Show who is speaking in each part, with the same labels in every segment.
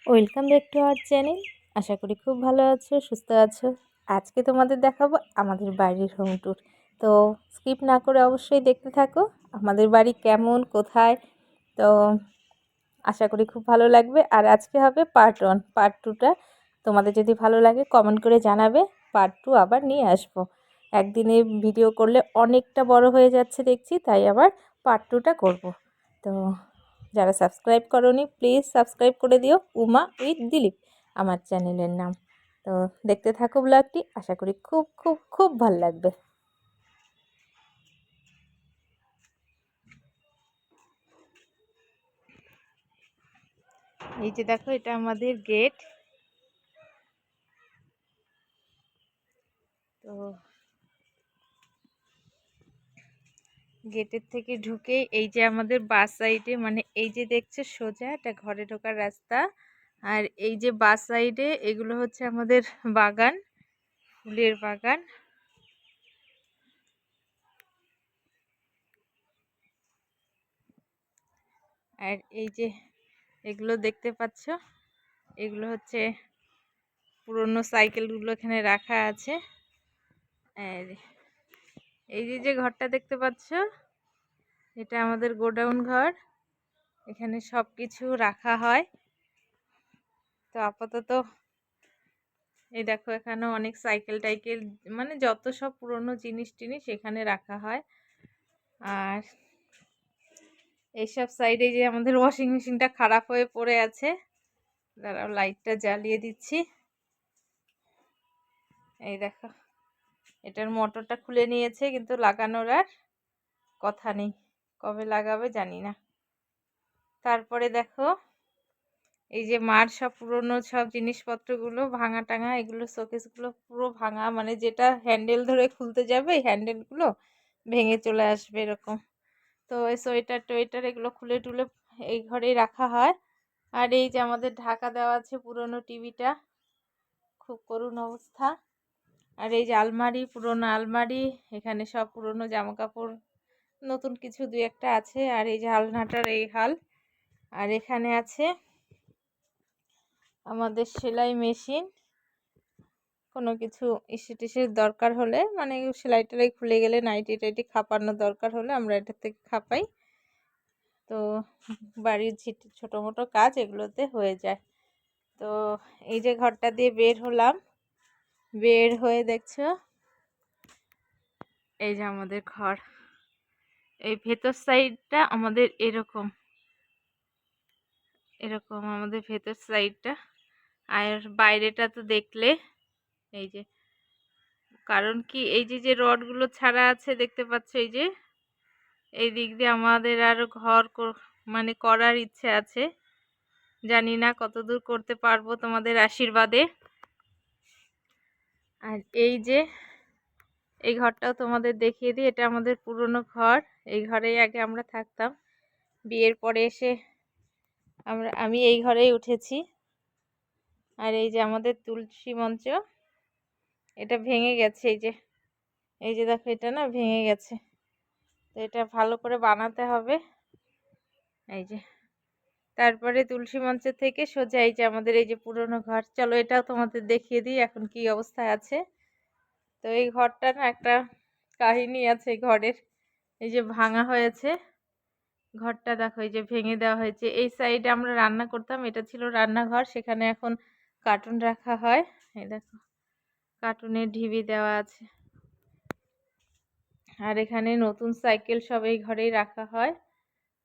Speaker 1: Welcome back to our channel. আশা করি খুব ভালো আছো, সুস্থ আছো। আজকে তোমাদের দেখাবো আমাদের বাড়ির হোম ট্যুর। তো স্কিপ না করে অবশ্যই দেখতে থাকো আমাদের বাড়ি কেমন, কোথায়। তো আশা করি খুব ভালো লাগবে। আর আজকে হবে পার্ট 1। পার্ট 2টা তোমাদের যদি ভালো লাগে কমেন্ট করে জানাবে। পার্ট 2 আবার নিয়ে আসবো। একদিনে ভিডিও করলে অনেকটা বড় হয়ে যাচ্ছে দেখছি, তাই আবার পার্ট 2টা করবো। তো যারা সাবস্ক্রাইব করোনি প্লিজ সাবস্ক্রাইব করে দিও। উমা উইথ দিলীপ আমার চ্যানেলের নাম। তো দেখতে থাকো ব্লগটি, আশা করি খুব খুব খুব ভালো লাগবে। এই যে দেখো, এটা আমাদের গেট। তো গেটের থেকে ঢুকে এই যে আমাদের বাস সাইডে, মানে এই যে দেখছো সোজা এটা ঘরে ঢোকার রাস্তা। আর এই যে বাস সাইডে এগুলো হচ্ছে আমাদের বাগান, ফুলের বাগান। আর এই যে এগুলো দেখতে পাচ্ছ, এগুলো হচ্ছে পুরনো সাইকেলগুলো এখানে রাখা আছে। আর এই যে ঘরটা দেখতে পাচ্ছ, এটা আমাদের গোডাউন ঘর। এখানে সব কিছু রাখা হয়। তো আপাতত এই দেখো, এখানে অনেক সাইকেল টাইকেল, মানে যত সব পুরনো জিনিস টিনিস এখানে রাখা হয়। আর এইসব সাইডে যে আমাদের ওয়াশিং মেশিনটা খারাপ হয়ে পড়ে আছে, দাঁড়াও লাইটটা জ্বালিয়ে দিচ্ছি। এই দেখো, এটার মোটরটা খুলে নিয়েছে, কিন্তু লাগানোর আর কথা নেই, কবে লাগাবে জানি না। তারপরে দেখো, এই যে মার সব পুরনো সব জিনিসপত্রগুলো ভাঙা টাঙা, এগুলো শোকেসগুলো পুরো ভাঙা, মানে যেটা হ্যান্ডেল ধরে খুলতে যাবে এই হ্যান্ডেলগুলো ভেঙে চলে আসবে এরকম। তো এই সোয়েটার টোয়েটার এগুলো খুলে টুলে এই ঘরেই রাখা হয়। আর এই যে আমাদের ঢাকা দেওয়া আছে পুরনো টিভিটা, খুব করুণ অবস্থা। আর এই যে আলমারি, পুরনো আলমারি, এখানে সব পুরনো জামা কাপড়, নতুন কিছু দুই একটা আছে। আর এই যে আলনাটার এই হাল। আর এখানে আছে আমাদের সেলাই মেশিন। কোনো কিছু ইসে টিসের দরকার হলে, মানে সেলাই টেলাই খুলে গেলে নাইটি টাইটি খাপানোর দরকার হলে আমরা এটা থেকে খাপাই। তো বাড়ির ছোটো মোটো কাজ এগুলোতে হয়ে যায়। তো এই যে ঘরটা দিয়ে বের হলাম, বের হয়ে দেখছো এই যে আমাদের ঘর। এই ভেতর সাইডটা আমাদের এরকম এরকম আমাদের ভেতর সাইডটা। আর বাইরেটা তো দেখলে এই যে, কারণ কি এই যে রডগুলো ছাড়া আছে দেখতে পাচ্ছ, এই যে এই দিক দিয়ে আমাদের আরো ঘর মানে করার ইচ্ছে আছে। জানি না কতদূর করতে পারবো তোমাদের আশীর্বাদে। আর এই যে এই ঘরটাও তোমাদের দেখিয়ে দিই, এটা আমাদের পুরনো ঘর। এই ঘরেই আগে আমরা থাকতাম। বিয়ের পরে এসে আমি এই ঘরেই উঠেছি। আর এই যে আমাদের তুলসী মঞ্চ, এটা ভেঙে গেছে। এই যে দেখো, এটা না ভেঙে গেছে, তো এটা ভালো করে বানাতে হবে। এই যে তারপরে তুলসী মঞ্চের থেকে সোজা এই যে আমাদের এই যে পুরনো ঘর, চলো এটাও তোমাদের দেখিয়ে দিই এখন কি অবস্থায় আছে। তো এই ঘরটা না একটা কাহিনী আছে ঘরের। এই যে ভাঙা হয়েছে ঘরটা, দেখো এই যে ভেঙে দেওয়া হয়েছে। এই সাইডে আমরা রান্না করতাম, এটা ছিল রান্নাঘর, সেখানে এখন কার্টুন রাখা হয়। এই দেখো, কার্টুনের ঢিবি দেওয়া আছে। আর এখানে নতুন সাইকেল সব এই ঘরেই রাখা হয়।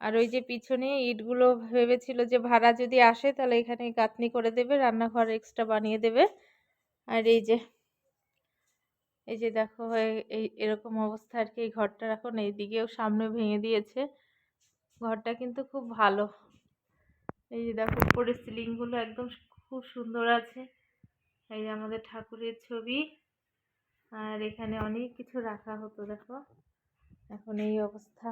Speaker 1: আর ওই যে পিছনে ইটগুলো ভেবেছিল যে ভাড়া যদি আসে তাহলে এখানে গাঁথনি করে দেবে, রান্নাঘর এক্সট্রা বানিয়ে দেবে। আর এই যে দেখো, এই এরকম অবস্থা আর কি। এই ঘরটা এখন এইদিকেও সামনে ভেঙে দিয়েছে। ঘরটা কিন্তু খুব ভালো। এই যে দেখো, উপরে সিলিংগুলো একদম খুব সুন্দর আছে। এই যে আমাদের ঠাকুরের ছবি। আর এখানে অনেক কিছু রাখা হতো, দেখো এখন এই অবস্থা।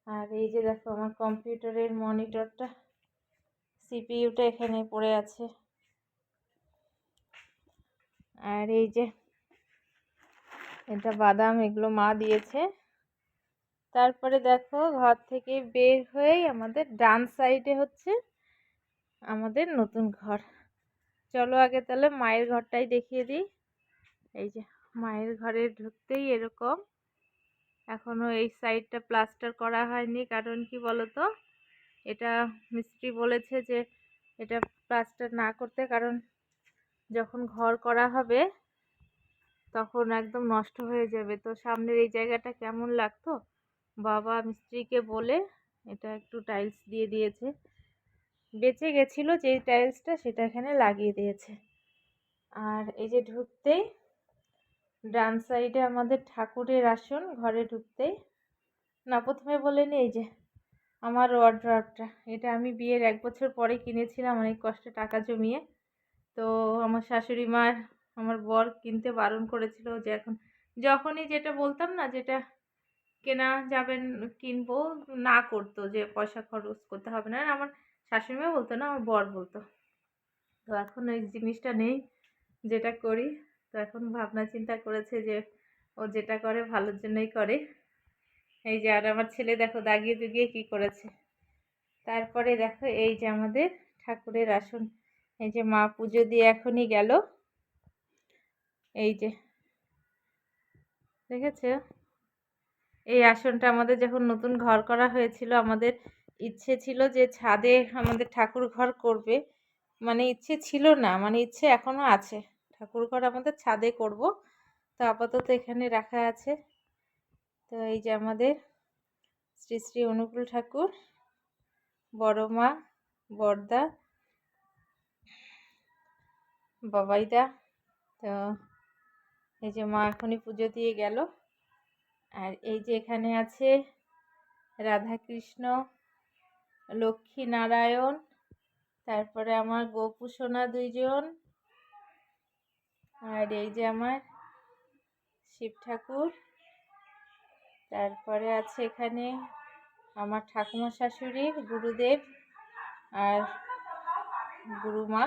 Speaker 1: আর এই যে দেখো, আমার কম্পিউটারের মনিটরটা, সিপিইউটা এখানে পড়ে আছে। আর এই যে এটা বাদাম, এগুলো মা দিয়েছে। তারপরে দেখো, ঘর থেকে বের হয়েই আমাদের ডান সাইডে হচ্ছে আমাদের নতুন ঘর। চলো আগে তাহলে মায়ের ঘরটাই দেখিয়ে দিই। এই যে মায়ের ঘরে ঢুকতেই এরকম, এখনো এই সাইডটা প্লাস্টার করা হয়নি, কারণ কি বলতো, এটা মিস্ত্রি বলেছে যে এটা প্লাস্টার না করতে, কারণ যখন ঘর করা হবে তখন একদম নষ্ট হয়ে যাবে। তো সামনের এই জায়গাটা কেমন লাগতো, বাবা মিস্ত্রিকে বলে এটা একটু টাইলস দিয়ে দিয়েছে, বেঁচে গেছিলো যে টাইলসটা সেটা এখানে লাগিয়ে দিয়েছে। আর এই যে ঢুকতেই ডান সাইডে আমাদের ঠাকুরের আসন, ঘরে ঢুকতেই। না, প্রথমে বলে নি, এই যে আমার ওয়ার্ড্রপটা, এটা আমি বিয়ের 1 বছর পরে কিনেছিলাম অনেক কষ্টে টাকা জমিয়ে। তো আমার শাশুড়ি মার, আমার বর কিনতে বারণ করেছিল, যে এখন যখনই যেটা বলতাম না যেটা কেনা যাবেন কিনবো, না করতো, যে পয়সা খরচ করতে হবে না। আমার শাশুড়ি মা বলতো না, আমার বর বলতো। তো এখন ওই জিনিসটা নেই, যেটা করি। তো এখন ভাবনা চিন্তা করেছে যে ও যেটা করে ভালোর জন্যই করে। এই যে আর আমার ছেলে দেখো দাগিয়ে দুগিয়ে কি করেছে। তারপরে দেখো এই যে আমাদের ঠাকুরের আসন, এই যে মা পুজো দিয়ে এখনই গেল, এই যে দেখেছো। এই আসনটা আমাদের যখন নতুন ঘর করা হয়েছিল, আমাদের ইচ্ছে ছিল যে ছাদে আমাদের ঠাকুর ঘর করবে, মানে ইচ্ছে ছিল না, মানে ইচ্ছে এখনো আছে, ঠাকুর ঘর আমাদের ছাদে করব। তো আপাতত এখানে রাখা আছে। তো এই যে আমাদের শ্রী শ্রী অনুকূল ঠাকুর, বড় মা, বড়দা, বাবাইদা। তো এই যে মা এখনই পুজো দিয়ে গেল। আর এই যে এখানে আছে রাধা কৃষ্ণ, লক্ষ্মী নারায়ণ, তারপরে আমার গোপু সোনা 2 জন, আর এই যে আমার শিব ঠাকুর। তারপরে আছে এখানে আমার ঠাকুমা শাশুড়ি, গুরুদেব আর গুরুমা।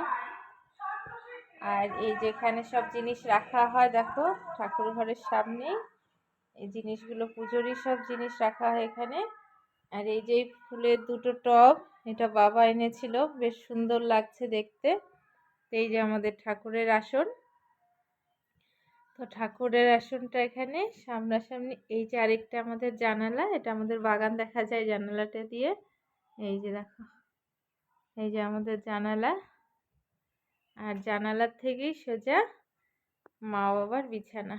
Speaker 1: আর এই যেখানে সব জিনিস রাখা হয় দেখো ঠাকুর ঘরের সামনে, এই জিনিসগুলো পুজোরই সব জিনিস রাখা হয় এখানে। আর এই যে ফুলের 2টো টব, এটা বাবা এনেছিল, বেশ সুন্দর লাগছে দেখতে। এই যে আমাদের ঠাকুরের আসন। তো ঠাকুরের আসনটা এখানে সামনাসামনি। এই যে আরেকটা আমাদের জানালা, এটা আমাদের বাগান দেখা যায় জানালাটা দিয়ে। এই যে দেখো, এই যে আমাদের জানালা, আর জানালার থেকেই সোজা মা বাবার বিছানা।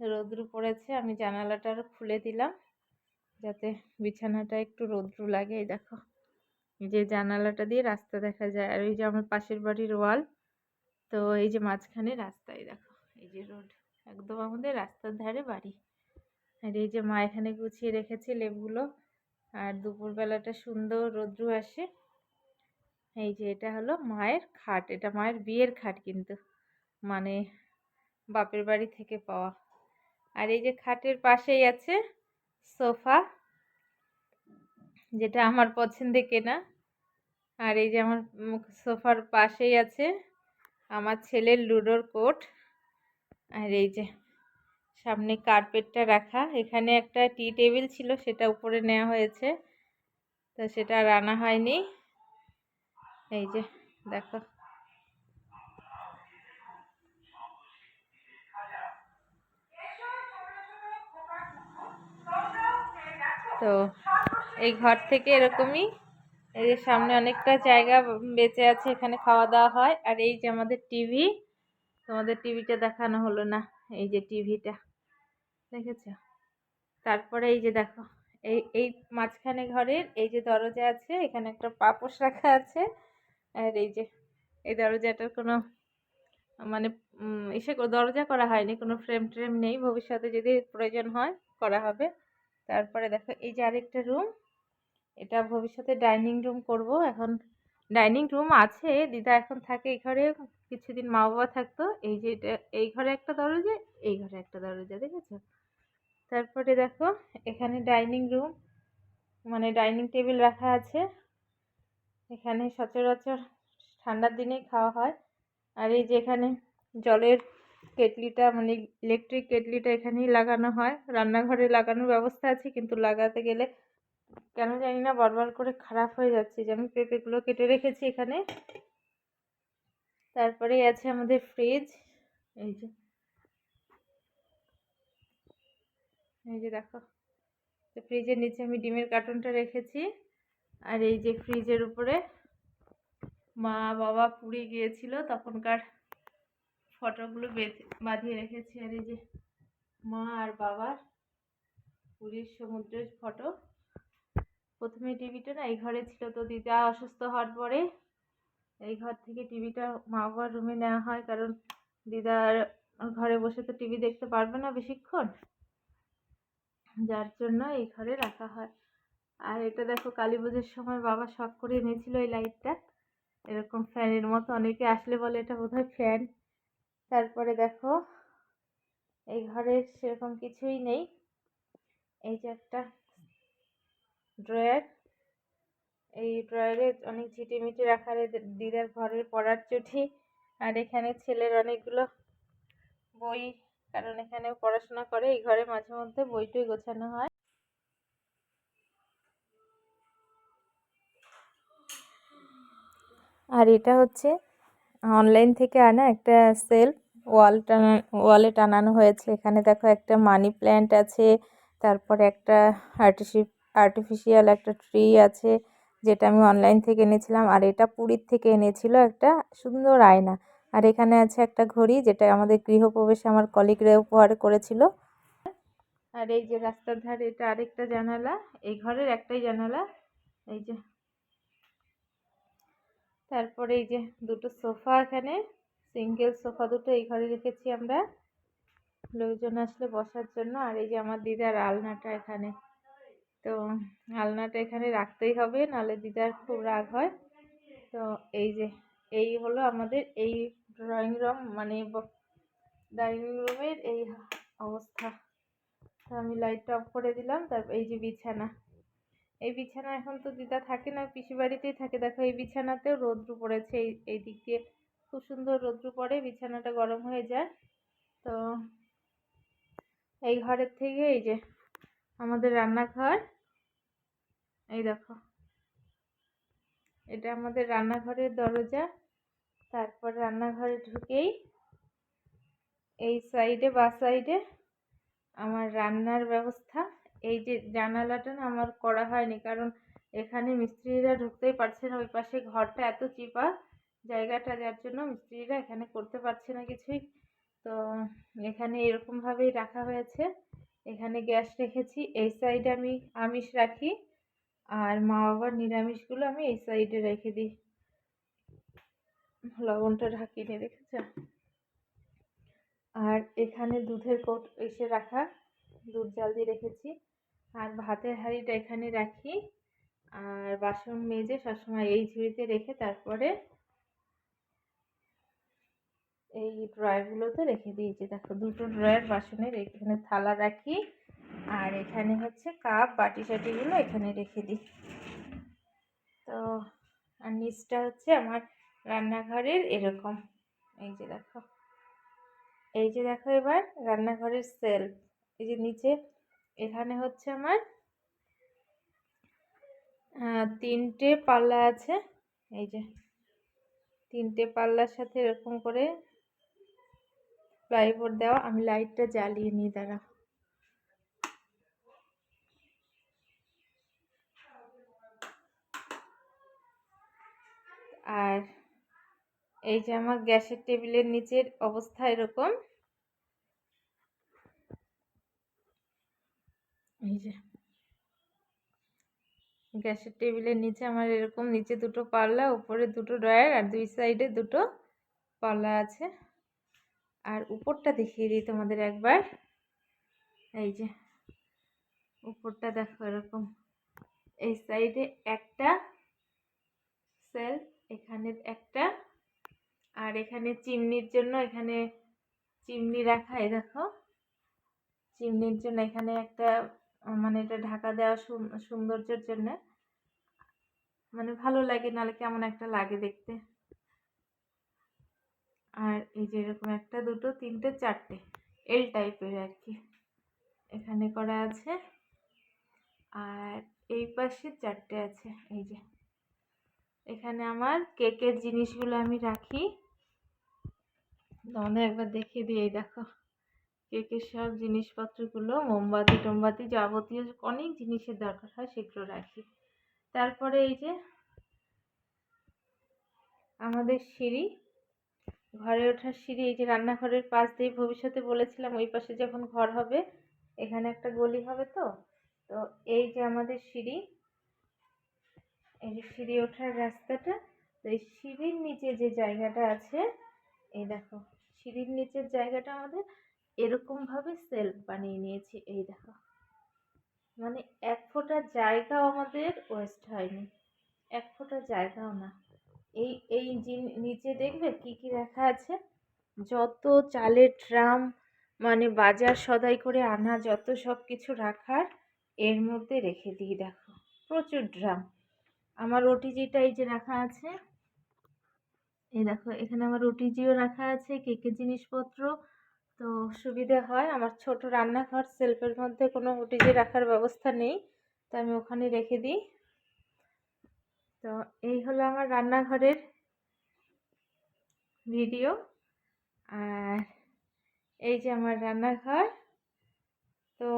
Speaker 1: রোদ্রু পড়েছে, আমি জানালাটা আরো খুলে দিলাম যাতে বিছানাটা একটু রোদ্রু লাগে। এই দেখো, এই যে জানালাটা দিয়ে রাস্তা দেখা যায়, আর এই যে আমার পাশের বাড়ির ওয়াল। তো এই যে মাঝখানে রাস্তায় দেখো, এই যে রোড, একদম আমাদের রাস্তার ধারে বাড়ি। আর এই যে মা এখানে গুছিয়ে রেখেছে লেবুগুলো, আর দুপুরবেলাটা সুন্দর রোদ্রু আসে। এই যে এটা হলো মায়ের খাট, এটা মায়ের বিয়ের খাট, কিন্তু মানে বাপের বাড়ি থেকে পাওয়া। আর এই যে খাটের পাশেই আছে সোফা, যেটা আমার পছন্দে কেনা। আর এই যে আমার সোফার পাশেই আছে আমার ছেলের লুডোর কোট। আর এই যে সামনে কার্পেটটা রাখা, এখানে একটা টি টেবিল ছিল, সেটা উপরে নেওয়া হয়েছে, তো সেটা আর আনা হয়নি। এই যে দেখো, তো এই ঘর থেকে এরকমই, এই যে সামনে অনেকটা জায়গা বেঁচে আছে, এখানে খাওয়া দাওয়া হয়। আর এই যে আমাদের টিভি, তোমাদের টিভিটা দেখানো হলো না, এই যে টিভিটা দেখেছো। তারপরে এই যে দেখো, এই এই মাঝখানে ঘরের এই যে দরজা আছে, এখানে একটা পাপোশ রাখা আছে। আর এই যে এই দরজাটার কোনো মানে দরজা করা হয়নি, কোনো ফ্রেম ট্রেম নেই, ভবিষ্যতে যদি প্রয়োজন হয় করা হবে। তারপরে দেখো এই যে আরেকটা রুম, এটা ভবিষ্যতে ডাইনিং রুম করব। এখন ডাইনিং রুম আছে, দিদা এখন থাকে এই ঘরে, কিছুদিন মা বাবা থাকতো। এই যে এটা, এই ঘরে একটা দরজা, এই ঘরে একটা দরজা, দেখেছো। তারপরে দেখো এখানে ডাইনিং রুম, মানে ডাইনিং টেবিল রাখা আছে, এখানে সচরাচর ঠান্ডার দিনেই খাওয়া হয়। আর এই যে এখানে জলের কেটলিটা, মানে ইলেকট্রিক কেটলিটা এখানেই লাগানো হয়, রান্নাঘরে লাগানোর ব্যবস্থা আছে, কিন্তু লাগাতে গেলে কেন জানি না বারবার করে খারাপ হয়ে যাচ্ছে। যে আমি পেঁপেগুলো কেটে রেখেছি এখানে। তারপরে আছে আমাদের ফ্রিজ। এই যে দেখো, তো ফ্রিজের নিচে আমি ডিমের কার্টুনটা রেখেছি। আর এই যে ফ্রিজের উপরে মা বাবা পুরী গিয়েছিল তখনকার ফটোগুলো বাঁধিয়ে রেখেছি। আর এই যে মা আর বাবার পুরীর সমুদ্রের ফটো। প্রথমে টিভিটা না এই ঘরে ছিল, তো দিদা অসুস্থ হওয়ার পরে এই ঘর থেকে টিভিটা মা বাবার রুমে নেওয়া হয়, কারণ দিদার ঘরে বসে তো টিভি দেখতে পারবে না বেশিক্ষণ, যার জন্য এই ঘরে রাখা হয়। আর এটা দেখো, কালী পুজোর সময় বাবা শখ করে এনেছিল এই লাইটটা, এরকম ফ্যানের মতো। অনেকে আসলে বলে এটা বোধহয় ফ্যান। তারপরে দেখো এই ঘরে সেরকম কিছুই নেই। এই যে একটা ড্রয়ার, এই ড্রয়ারে অনেক ঝিটিমিটি রাখা, দিদার ঘরের পড়ার চিঠি। আর এখানে ছেলের অনেকগুলো বই, কারণ এখানেও পড়াশোনা করে। এই ঘরে মাঝে মধ্যে বইটই গোছানো হয়। আর এটা হচ্ছে অনলাইন থেকে আনা একটা সেলফ, ওয়ালে টানানো হয়েছে। এখানে দেখো একটা মানি প্ল্যান্ট আছে, তারপরে একটা আর্টিফিশিয়াল একটা ট্রি আছে, যেটা আমি অনলাইন থেকে এনেছিলাম। আর এটা পুরীর থেকে এনেছিল একটা সুন্দর আয়না। আর এখানে আছে একটা ঘড়ি, যেটা আমাদের গৃহপ্রবেশে আমার কলিগরা উপহার করেছিল। আর এই যে রাস্তার ধারে এটা আরেকটা জানালা, এই ঘরের একটাই জানালা। এই যে তারপরে এই যে দুটো সোফা, এখানে সিঙ্গেল সোফা দুটো এই ঘরে রেখেছি আমরা লোকজন আসলে বসার জন্য। আর এই যে আমার দিদার আলনাটা এখানে, তো আলনাটা এখানে রাখতেই হবে, নাহলে দিদার খুব রাগ হয়। তো এই যে এই হলো আমাদের এই ড্রয়িং রুম, মানে ডাইনিং রুমের এই অবস্থা। তো আমি লাইটটা অফ করে দিলাম। তারপর এই যে বিছানা, এই বিছানা এখন তো দিদা থাকে না, পিসি বাড়িতেই থাকে। দেখো এই বিছানাতেও রৌদ্র পড়েছে, এই দিক দিয়ে খুব সুন্দর রৌদ্র পড়ে, বিছানাটা গরম হয়ে যায়। তো এই ঘরের থেকে এই যে আমাদের রান্নাঘর, এই দেখো এটা আমাদের রান্নাঘরের দরজা। তারপর রান্নাঘরে ঢুকেই এই সাইডে, বা সাইডে আমার রান্নার ব্যবস্থা। এই যে জানালাটা না আমার করা হয়নি, কারণ এখানে মিস্ত্রিরা ঢুকতেই পারছে না, ওই পাশে ঘরটা এত চিপা জায়গাটা, যার জন্য মিস্ত্রিরা এখানে করতে পারছে না কিছুই। তো এখানে এরকম ভাবেই রাখা হয়েছে। এখানে গ্যাস রেখেছি, এই সাইডে আমি আমিষ রাখি, আর মা বাবার নিরামিষগুলো আমি এই সাইডে রেখে দিই। লবণটা ঢাকিয়ে দেখেছ। আর এখানে দুধের কোট এসে রাখা, দুধ জাল দিয়ে রেখেছি। আর ভাতের হাঁড়িটা এখানে রাখি, আর বাসন মেজে সবসময় এই ঝুড়িতে রেখে তারপরে এই ড্রয়ারগুলোতে রেখে দিয়েছি। দেখো দুটো ড্রয়ার বাসনের, এখানে থালা রাখি, আর এখানে হচ্ছে কাপ বাটি সাটিগুলো এখানে রেখে দিই। তো আর নিচটা হচ্ছে আমার রান্নাঘরের এরকম। এই যে দেখো, এই যে দেখো এবার রান্নাঘরের সেলফ, এই যে নিচে এখানে হচ্ছে আমার তিনটে পাল্লা আছে। এই যে তিনটে পাল্লার সাথে এরকম করে প্লাইবোর্ড দেওয়া। আমি লাইটটা জ্বালিয়ে নিই, দাঁড়া। আর এই যে আমার গ্যাসের টেবিলের নিচের অবস্থা এরকম। এই যে গ্যাসের টেবিলের নিচে আমার এরকম, নিচে দুটো পাল্লা, উপরে দুটো ড্রয়ার, আর দুই সাইডে দুটো পাল্লা আছে। আর উপরটা দেখিয়ে দিই তোমাদের একবার। এই যে উপরটা দেখো এরকম, এই সাইডে একটা সেলফ, এখানে একটা, আর এখানে চিমনির জন্য এখানে চিমনি রাখা। এই দেখো চিমনির জন্য এখানে একটা, মানে এটা ঢাকা দেওয়া সৌন্দর্যের জন্য, মানে ভালো লাগে, নাহলে কেমন একটা লাগে দেখতে। আর এই যে এরকম একটা, দুটো, তিনটে, চারটে এল টাইপের আর কি এখানে করা আছে। আর এই পাশে 4টে আছে। এই যে এখানে আমার কেকের জিনিসগুলো আমি রাখি, তোমাদের একবার দেখিয়ে দিই। এই দেখো কেকের সব জিনিসপত্রগুলো, মোমবাতি টোমবাতি যাবতীয় অনেক জিনিসের দরকার হয় সেগুলো রাখি। তারপরে এই যে আমাদের সিঁড়ি, ঘরে ওঠার সিঁড়ি, এই যে রান্নাঘরের পাশ দিয়ে ভবিষ্যতে বলেছিলাম ওই পাশে যখন ঘর হবে এখানে একটা গলি হবে, তো তো এই যে আমাদের সিঁড়ি, এই যে সিঁড়ি ওঠার রাস্তাটা, তো এই সিঁড়ির নিচে যে জায়গাটা আছে, এই দেখো সিঁড়ির নিচের জায়গাটা আমাদের এরকম ভাবে সেলফ বানিয়ে নিয়েছি। এই দেখো মানে 1 ফোঁটা জায়গাও আমাদের ওয়েস্ট হয়নি, 1 ফোঁটা জায়গাও না। এই এই নিচে দেখবে কি কি রাখা আছে, যত চালের ড্রাম মানে বাজার সদাই করে আনা যত সব কিছু রাখার এর মধ্যে রেখে দিই। দেখো প্রচুর ড্রাম। আমার ওটিজিটা এই যে রাখা আছে, এই দেখো এখানে আমার ওটিজিও রাখা আছে, কেকের জিনিসপত্র। তো সুবিধে হয়, আমার ছোট রান্নাঘর, সেলফের মধ্যে কোনো ওটিজি রাখার ব্যবস্থা নেই, তো আমি ওখানে রেখে দিই। তো এই হলো আমার রান্নাঘরের ভিডিও। আর এই যে আমার রান্নাঘর। তো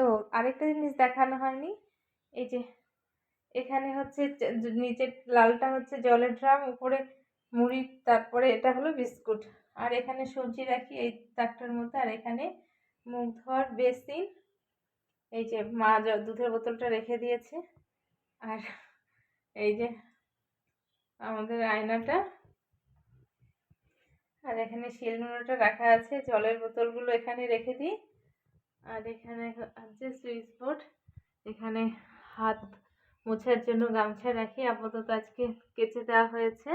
Speaker 1: ও আরেকটা জিনিস দেখানো হয়নি, এই যে এখানে হচ্ছে নিচের লালটা হচ্ছে জলের ড্রাম, উপরে মুড়ি, তারপরে এটা হলো বিস্কুট, আর এখানে সবজি রাখি এই তাকটার মধ্যে, আর এখানে মুখ ধোয়ার বেসিন, এই যে মা দুধের বোতলটা রেখে দিয়েছে, আর এই যে আমাদের আয়নাটা, আর এখানে শিলনোড়াটা রাখা আছে, জলের বোতলগুলো এখানে রেখে দিই, আর এখানে আছে সুইচ বোর্ড, এখানে হাত মোছার জন্য গামছা রাখি, আপাতত আজকে কেচে দেওয়া হয়েছে।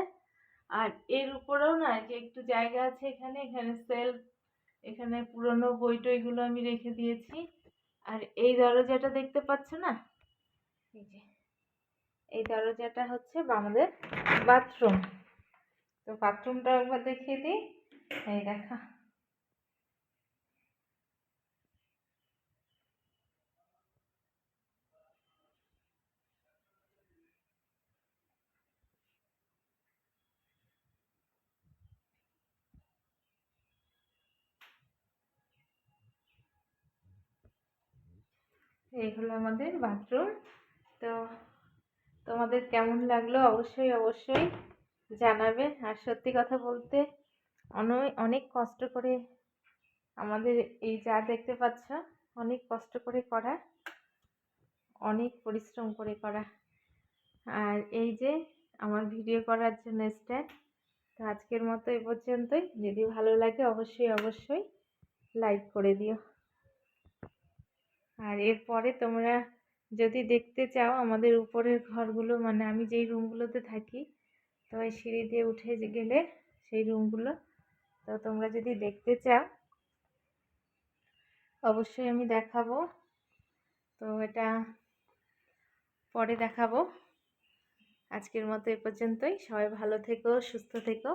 Speaker 1: আর এর উপরেও না যে একটু জায়গা আছে, এখানে এখানে সেলফ, এখানে পুরনো বই টইগুলো আমি রেখে দিয়েছি। আর এই দরজাটা দেখতে পাচ্ছ না, এই যে এই দরজাটা হচ্ছে আমাদের বাথরুম। তো বাথরুমটা একবার দেখিয়ে দিই। এই দেখা, এই হলো আমাদের বাথরুম। তো তোমাদের কেমন লাগলো অবশ্যই অবশ্যই জানাবে। আর সত্যি কথা বলতে অনেক কষ্ট করে আমাদের এই যা দেখতে পাচ্ছ, অনেক কষ্ট করে করা, অনেক পরিশ্রম করে করা। আর এই যে আমার ভিডিও করার জন্য স্ট্যান্ড। তো আজকের মতো এ পর্যন্তই, যদি ভালো লাগে অবশ্যই অবশ্যই লাইক করে দিও। আর এরপরে তোমরা যদি দেখতে চাও আমাদের উপরের ঘরগুলো, মানে আমি যেই রুমগুলোতে থাকি, তো এই সিঁড়ি দিয়ে উঠে গেলে সেই রুমগুলো, তো তোমরা যদি দেখতে চাও অবশ্যই আমি দেখাবো। তো এটা পরে দেখাবো। আজকের মতো এ পর্যন্তই, সবাই ভালো থেকো, সুস্থ থেকো।